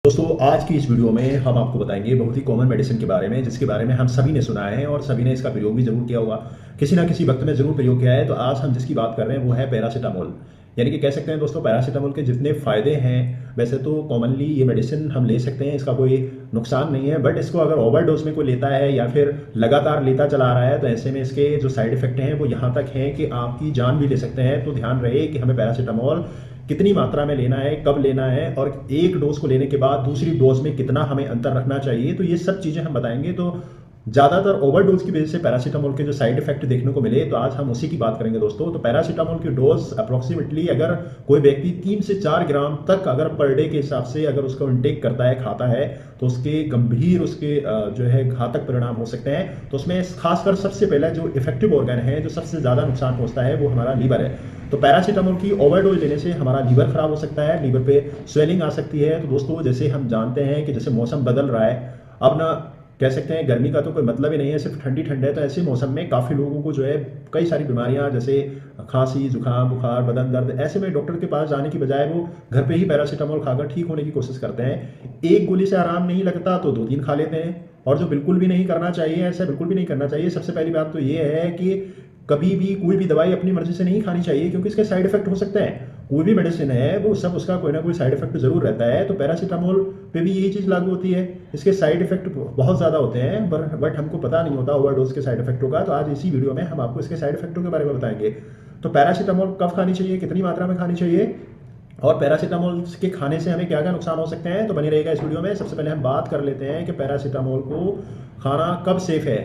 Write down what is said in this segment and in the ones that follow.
दोस्तों आज की इस वीडियो में हम आपको बताएंगे बहुत ही कॉमन मेडिसिन के बारे में, जिसके बारे में हम सभी ने सुना है और सभी ने इसका प्रयोग भी जरूर किया होगा। किसी ना किसी वक्त में जरूर प्रयोग किया है। तो आज हम जिसकी बात कर रहे हैं वो है पैरासीटामोल। यानी कि कह सकते हैं दोस्तों, पैरासीटामोल के जितने फ़ायदे हैं, वैसे तो कॉमनली ये मेडिसिन हम ले सकते हैं, इसका कोई नुकसान नहीं है। बट इसको अगर ओवरडोज में कोई लेता है या फिर लगातार लेता चला आ रहा है, तो ऐसे में इसके जो साइड इफेक्ट हैं वो यहाँ तक हैं कि आपकी जान भी ले सकते हैं। तो ध्यान रहे कि हमें पैरासीटामोल कितनी मात्रा में लेना है, कब लेना है, और एक डोज को लेने के बाद दूसरी डोज में कितना हमें अंतर रखना चाहिए। तो ये सब चीज़ें हम बताएंगे। तो ज़्यादातर ओवरडोज की वजह से पैरासीटामोल के जो साइड इफेक्ट देखने को मिले, तो आज हम उसी की बात करेंगे दोस्तों। तो पैरासीटामोल की डोज अप्रोक्सीमेटली अगर कोई व्यक्ति 3 से 4 ग्राम तक अगर पर डे के हिसाब से अगर उसको इनटेक करता है, खाता है, तो उसके गंभीर उसके जो है घातक परिणाम हो सकते हैं। तो उसमें खासकर सबसे पहले जो इफेक्टिव ऑर्गन है, जो सबसे ज़्यादा नुकसान पहुंचता है, वो हमारा लीवर है। तो पैरासीटामोल की ओवरडोज लेने से हमारा लीवर खराब हो सकता है, लीवर पे स्वेलिंग आ सकती है। तो दोस्तों, जैसे हम जानते हैं कि जैसे मौसम बदल रहा है, अब ना कह सकते हैं गर्मी का तो कोई मतलब ही नहीं है, सिर्फ ठंडी ठंड है। तो ऐसे मौसम में काफ़ी लोगों को जो है कई सारी बीमारियां, जैसे खांसी, जुकाम, बुखार, बदन दर्द, ऐसे में डॉक्टर के पास जाने की बजाय वो घर पे ही पैरासीटामोल खाकर ठीक होने की कोशिश करते हैं। एक गोली से आराम नहीं लगता तो 2-3 खा लेते हैं। और जो बिल्कुल भी नहीं करना चाहिए, ऐसा बिल्कुल भी नहीं करना चाहिए। सबसे पहली बात तो ये है कि कभी भी कोई भी दवाई अपनी मर्जी से नहीं खानी चाहिए, क्योंकि इसके साइड इफेक्ट हो सकते हैं। कोई भी मेडिसिन है वो सब उसका कोई ना कोई साइड इफेक्ट जरूर रहता है। तो पैरासीटामोल पे भी यही चीज़ लागू होती है। इसके साइड इफेक्ट बहुत ज़्यादा होते हैं, बट हमको पता नहीं होता ओवरडोज के साइड इफेक्टों का। तो आज इसी वीडियो में हम आपको इसके साइड इफेक्टों के बारे में बताएंगे। तो पैरासीटामोल कब खानी चाहिए, कितनी मात्रा में खानी चाहिए, और पैरासीटामोल के खाने से हमें क्या क्या नुकसान हो सकते हैं, तो बने रहेगा इस वीडियो में। सबसे पहले हम बात कर लेते हैं कि पैरासीटामोल को खाना कब सेफ है।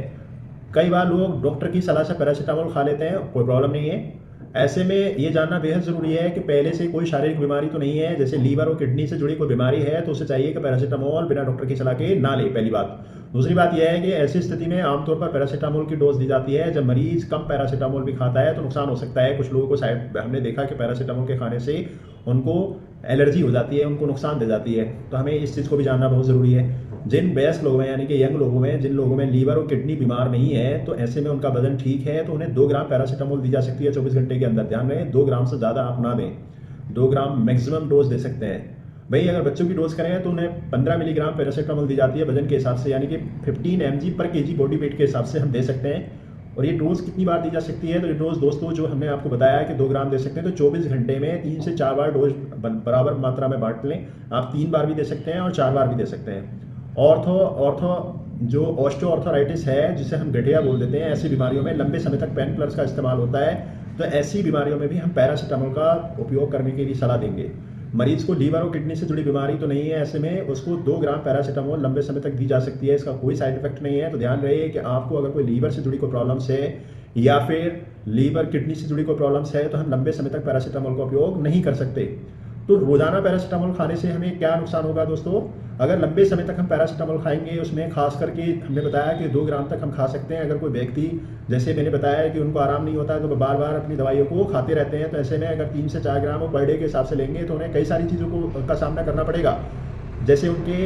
कई बार लोग डॉक्टर की सलाह से पैरासीटामोल खा लेते हैं, कोई प्रॉब्लम नहीं है। ऐसे में ये जानना बेहद ज़रूरी है कि पहले से कोई शारीरिक बीमारी तो नहीं है, जैसे लीवर और किडनी से जुड़ी कोई बीमारी है, तो उसे चाहिए कि पैरासीटामोल बिना डॉक्टर की सलाह के ना ले, पहली बात। दूसरी बात यह है कि ऐसी स्थिति में आमतौर पर पैरासीटामोल की डोज दी जाती है जब मरीज कम पैरासीटामोल भी खाता है, तो नुकसान हो सकता है। कुछ लोगों को साइड हमने देखा कि पैरासीटामोल के खाने से उनको एलर्जी हो जाती है, उनको नुकसान दे जाती है। तो हमें इस चीज़ को भी जानना बहुत ज़रूरी है। जिन वयस्क लोगों में, यानी कि यंग लोगों में, जिन लोगों में लीवर और किडनी बीमार नहीं है, तो ऐसे में उनका वजन ठीक है, तो उन्हें 2 ग्राम पैरासीटामोल दी जा सकती है 24 घंटे के अंदर। ध्यान रहे, 2 ग्राम से ज़्यादा आप ना दें। 2 ग्राम मैक्सिमम डोज दे सकते हैं भाई। अगर बच्चों की डोज करें तो उन्हें 15 मिलीग्राम पैरासीटामोल दी जाती है वजन के हिसाब से, यानी कि 15 mg पर केजी बॉडी वेट के हिसाब से हम दे सकते हैं। और ये डोज कितनी बार दी जा सकती है, तो ये डोज दोस्तों जो हमने आपको बताया कि 2 ग्राम दे सकते हैं, तो 24 घंटे में 3 से 4 बार डोज बराबर मात्रा में बांट लें। आप 3 बार भी दे सकते हैं और 4 बार भी दे सकते हैं। ऑर्थो जो ऑस्टियोआर्थराइटिस है, जिसे हम गठिया बोल देते हैं, ऐसी बीमारियों में लंबे समय तक पेन किलर्स का इस्तेमाल होता है। तो ऐसी बीमारियों में भी हम पैरासीटामोल का उपयोग करने की भी सलाह देंगे। मरीज को लीवर और किडनी से जुड़ी बीमारी तो नहीं है, ऐसे में उसको 2 ग्राम पैरासीटामोल लंबे समय तक दी जा सकती है। इसका कोई साइड इफेक्ट नहीं है। तो ध्यान रहे कि आपको अगर कोई लीवर से जुड़ी कोई प्रॉब्लम्स है या फिर लीवर किडनी से जुड़ी कोई प्रॉब्लम्स है, तो हम लंबे समय तक पैरासीटामोल का उपयोग नहीं कर सकते। तो रोजाना पैरासीटामोल खाने से हमें क्या नुकसान होगा दोस्तों, अगर लंबे समय तक हम पैरासीटामोल खाएंगे, उसमें खास करके हमने बताया कि 2 ग्राम तक हम खा सकते हैं। अगर कोई व्यक्ति, जैसे मैंने बताया है कि उनको आराम नहीं होता है, तो वो बार बार अपनी दवाइयों को खाते रहते हैं, तो ऐसे में अगर 3 से 4 ग्राम वो पर डे के हिसाब से लेंगे, तो उन्हें कई सारी चीज़ों का सामना करना पड़ेगा। जैसे उनके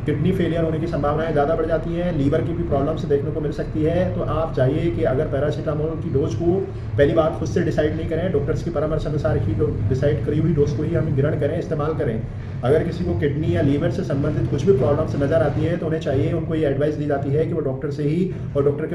किडनी फेलियर होने की संभावनाएं ज़्यादा बढ़ जाती हैं, लीवर की भी प्रॉब्लम्स देखने को मिल सकती है। तो आप चाहिए कि अगर पैरासीटामोल की डोज को पहली बात खुद से डिसाइड नहीं करें, डॉक्टर्स की परामर्श अनुसार ही डिसाइड करी हुई डोज को ही हम ग्रहण करें, इस्तेमाल करें। अगर किसी को किडनी या लीवर से संबंधित कुछ भी प्रॉब्लम्स नज़र आती है, तो उन्हें चाहिए, उनको ये एडवाइस दी जाती है कि वो डॉक्टर से ही और डॉक्टर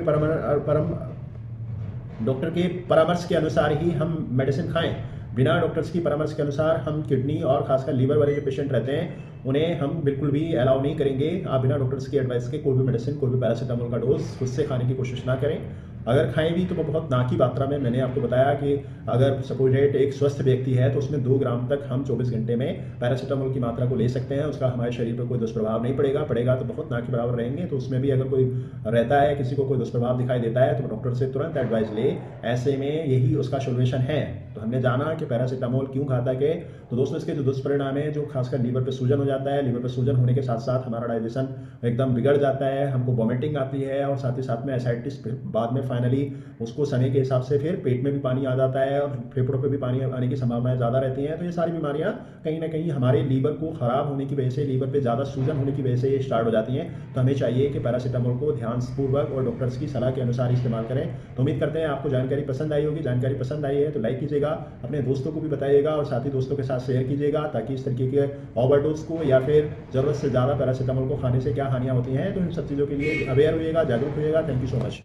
के परामर्श के अनुसार ही हम मेडिसिन खाएं। बिना डॉक्टर्स की परामर्श के अनुसार हम किडनी और खासकर लीवर वाले जो पेशेंट रहते हैं, उन्हें हम बिल्कुल भी अलाउ नहीं करेंगे। आप बिना डॉक्टर्स की एडवाइस के कोई भी मेडिसिन, कोई भी पैरासीटामोल का डोज खुद से खाने की कोशिश ना करें। अगर खाएं भी तो वो बहुत ना की मात्रा में। मैंने आपको बताया कि अगर सपोजेट एक स्वस्थ व्यक्ति है, तो उसमें 2 ग्राम तक हम 24 घंटे में पैरासीटामोल की मात्रा को ले सकते हैं। उसका हमारे शरीर पर कोई दुष्प्रभाव नहीं पड़ेगा तो बहुत ना के बराबर रहेंगे। तो उसमें भी अगर कोई रहता है, किसी को कोई दुष्प्रभाव दिखाई देता है, तो डॉक्टर से तुरंत एडवाइस ले। ऐसे में यही उसका सोल्यूशन है। तो हमने जाना कि पैरासीटामोल क्यों खाता है। तो दोस्तों, इसके जो दुष्परिणाम है, जो खासकर लीवर पे सूजन हो जाता है, लीवर पे सूजन होने के साथ साथ हमारा डाइजेशन एकदम बिगड़ जाता है, हमको वॉमिटिंग आती है, और साथ ही साथ में एसाइटिस बाद में फाइनली उसको समय के हिसाब से फिर पेट में भी पानी आ जाता है और फेफड़ों पे भी पानी आने की संभावनाएं ज़्यादा रहती हैं। तो ये सारी बीमारियां कहीं ना कहीं हमारे लीवर को ख़राब होने की वजह से, लीवर पे ज़्यादा सूजन होने की वजह से ये स्टार्ट हो जाती हैं। तो हमें चाहिए कि पैरासीटामोल को ध्यानपूर्वक और डॉक्टर्स की सलाह के अनुसार इस्तेमाल करें। तो उम्मीद करते हैं आपको जानकारी पसंद आई होगी। जानकारी पसंद आई है तो लाइक कीजिएगा, अपने दोस्तों को भी बताइएगा और साथी दोस्तों के साथ शेयर कीजिएगा, ताकि इस तरीके के ओवरडोज को या फिर ज़रूरत से ज़्यादा पैरासीटामोल को खाने से क्या हानियाँ होती हैं, तो इन सब चीज़ों के लिए अवेयर होइएगा, जागरूक होइएगा। Thank you so much.